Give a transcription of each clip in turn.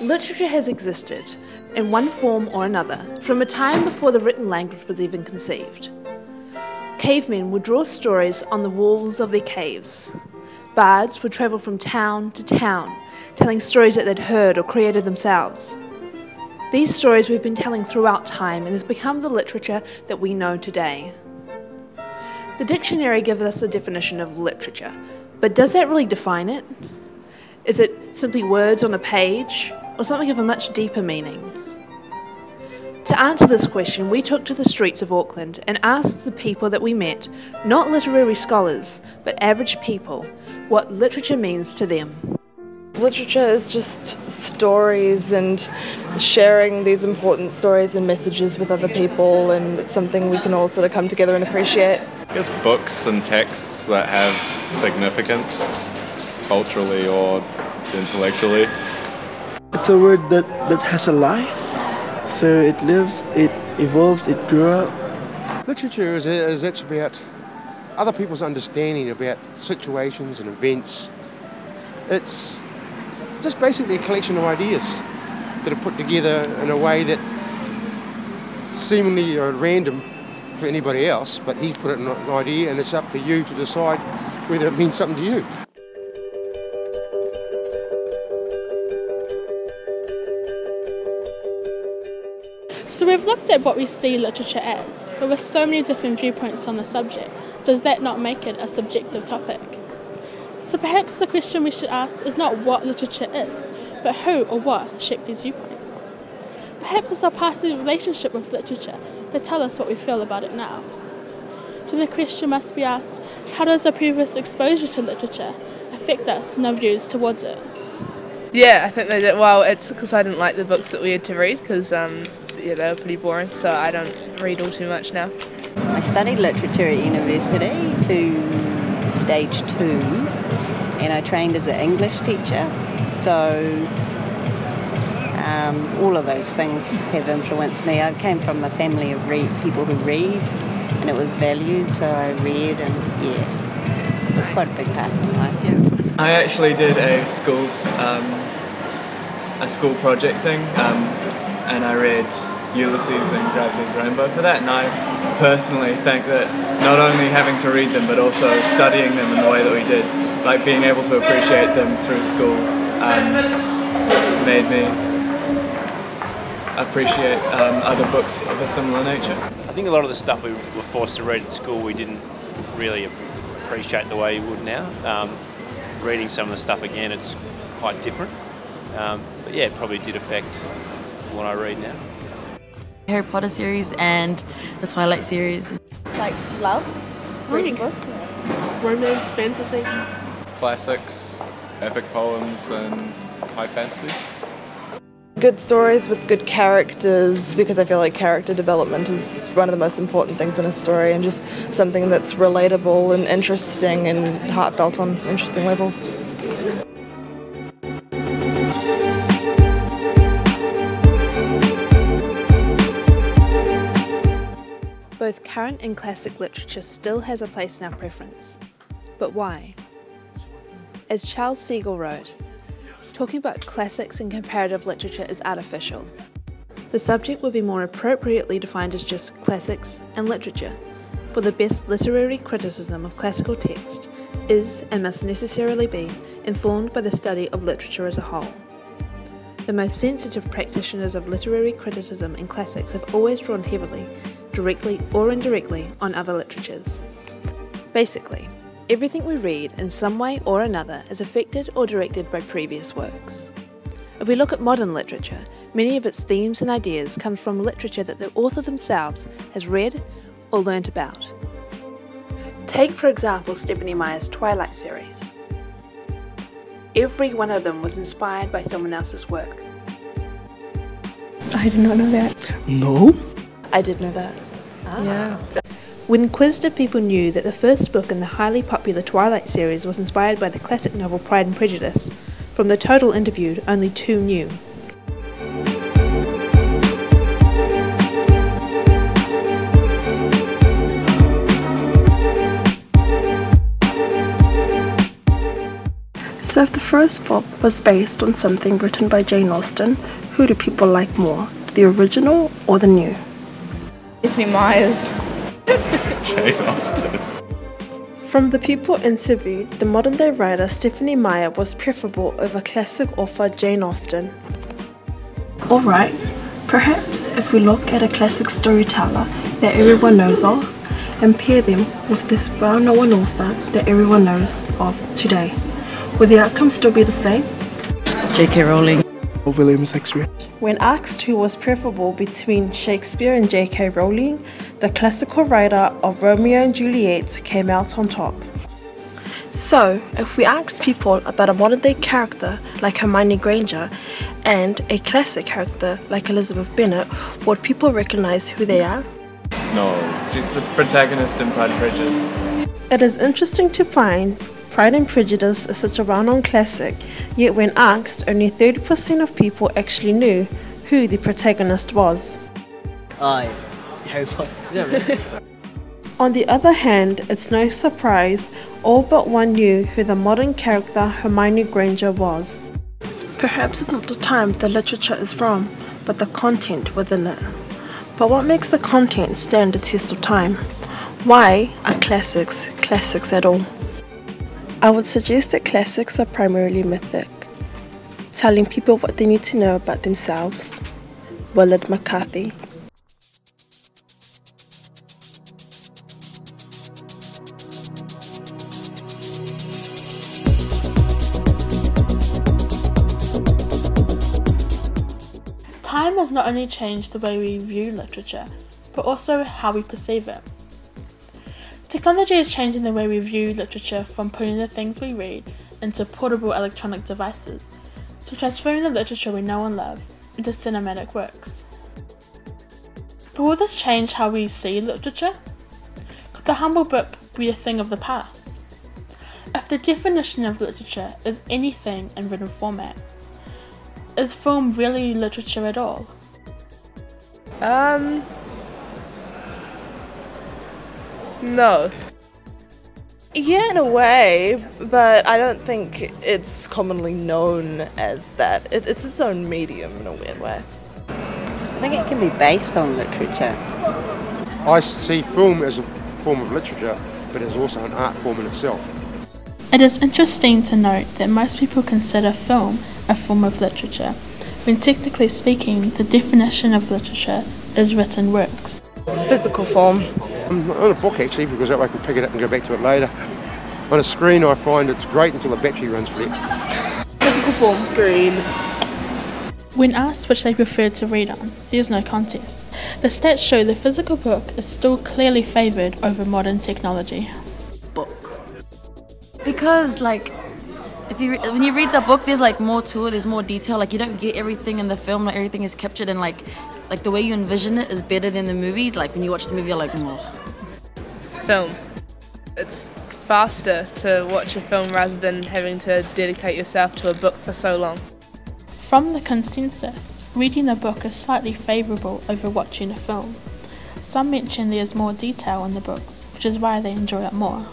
Literature has existed, in one form or another, from a time before the written language was even conceived. Cavemen would draw stories on the walls of their caves. Bards would travel from town to town, telling stories that they'd heard or created themselves. These stories we've been telling throughout time and has become the literature that we know today. The dictionary gives us a definition of literature, but does that really define it? Is it simply words on a page, or something of a much deeper meaning? To answer this question, we took to the streets of Auckland and asked the people that we met, not literary scholars, but average people, what literature means to them. Literature is just stories and sharing these important stories and messages with other people, and it's something we can all sort of come together and appreciate. It's books and texts that have significance, culturally or intellectually. It's a word that has a life, so it lives, it evolves, it grew up. Literature is actually about other people's understanding about situations and events. It's just basically a collection of ideas that are put together in a way that seemingly are random for anybody else, but he's put it in an idea, and it's up to you to decide whether it means something to you. So we've looked at what we see literature as, but with so many different viewpoints on the subject, does that not make it a subjective topic? So perhaps the question we should ask is not what literature is, but who or what shape these viewpoints. Perhaps it's our past relationship with literature that tell us what we feel about it now. So the question must be asked, how does our previous exposure to literature affect us and our views towards it? Yeah, I think they did. Well, it's because I didn't like the books that we had to read, because they were pretty boring, so I don't read all too much now. I studied literature at university to stage 2, and I trained as an English teacher, so all of those things have influenced me. I came from a family of people who read, and it was valued, so I read, and yeah, so it's quite a big part of my life. Yeah. I actually did a school project thing, and I read Ulysses and Gravity's Rainbow for that, and I personally think that not only having to read them but also studying them in the way that we did, like being able to appreciate them through school, made me appreciate other books of a similar nature. I think a lot of the stuff we were forced to read at school we didn't really appreciate the way we would now. Reading some of the stuff again, it's quite different, but yeah, it probably did affect what I read now. Harry Potter series and the Twilight series. Like love? Reading books? Romance, fantasy. Classics, epic poems and high fantasy. Good stories with good characters, because I feel like character development is one of the most important things in a story, and just something that's relatable and interesting and heartfelt on interesting levels. Both current and classic literature still has a place in our preference. But why? As Charles Siegel wrote, talking about classics and comparative literature is artificial. The subject would be more appropriately defined as just classics and literature, for the best literary criticism of classical text is and must necessarily be informed by the study of literature as a whole. The most sensitive practitioners of literary criticism and classics have always drawn heavily, directly or indirectly, on other literatures. Basically, everything we read in some way or another is affected or directed by previous works. If we look at modern literature, many of its themes and ideas come from literature that the author themselves has read or learnt about. Take for example Stephenie Meyer's Twilight series. Every one of them was inspired by someone else's work. I did not know that. No? I did know that. Yeah. When quizzed if people knew that the first book in the highly popular Twilight series was inspired by the classic novel Pride and Prejudice, from the total interviewed, only 2 knew. So if the first book was based on something written by Jane Austen, who do people like more, the original or the new? Stephenie Meyer's. Jane Austen. From the people interviewed, the modern-day writer Stephenie Meyer was preferable over classic author Jane Austen. Alright, perhaps if we look at a classic storyteller that everyone knows of and pair them with this well-known author that everyone knows of today, will the outcome still be the same? J.K. Rowling. Or William Shakespeare. When asked who was preferable between Shakespeare and J.K. Rowling, the classical writer of Romeo and Juliet came out on top. So, if we asked people about a modern-day character like Hermione Granger and a classic character like Elizabeth Bennet, would people recognize who they are? No, she's the protagonist in Pride and Prejudice. It is interesting to find Pride and Prejudice is such a well-known classic, yet when asked, only 30% of people actually knew who the protagonist was. Harry Potter. On the other hand, it's no surprise all but one knew who the modern character Hermione Granger was. Perhaps it's not the time the literature is from, but the content within it. But what makes the content stand the test of time? Why are classics classics at all? I would suggest that classics are primarily mythic, telling people what they need to know about themselves. Willard McCarthy. Time has not only changed the way we view literature, but also how we perceive it. Technology is changing the way we view literature, from putting the things we read into portable electronic devices, to transferring the literature we know and love into cinematic works. But will this change how we see literature? Could the humble book be a thing of the past? If the definition of literature is anything in written format, is film really literature at all? No. Yeah, in a way, but I don't think it's commonly known as that. It's its own medium in a weird way. I think it can be based on literature. I see film as a form of literature, but it's also an art form in itself. It is interesting to note that most people consider film a form of literature, when technically speaking, the definition of literature is written works. Physical form. On a book actually, because that way I can pick it up and go back to it later. On a screen I find it's great until the battery runs flat. Physical form. Screen. When asked which they prefer to read on, there's no contest. The stats show the physical book is still clearly favoured over modern technology. Book. Because when you read the book, there's more to it, there's more detail, you don't get everything in the film, everything is captured, and the way you envision it is better than the movies. When you watch the movie, you're like, oh. Film. It's faster to watch a film rather than having to dedicate yourself to a book for so long. From the consensus, reading a book is slightly favourable over watching a film. Some mention there's more detail in the books, which is why they enjoy it more.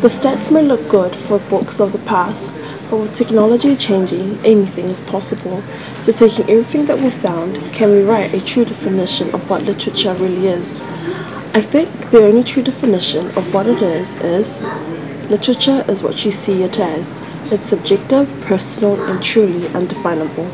The stats may look good for books of the past, but with technology changing, anything is possible. So taking everything that we've found, can we write a true definition of what literature really is? I think the only true definition of what it is literature is what you see it as. It's subjective, personal, and truly undefinable.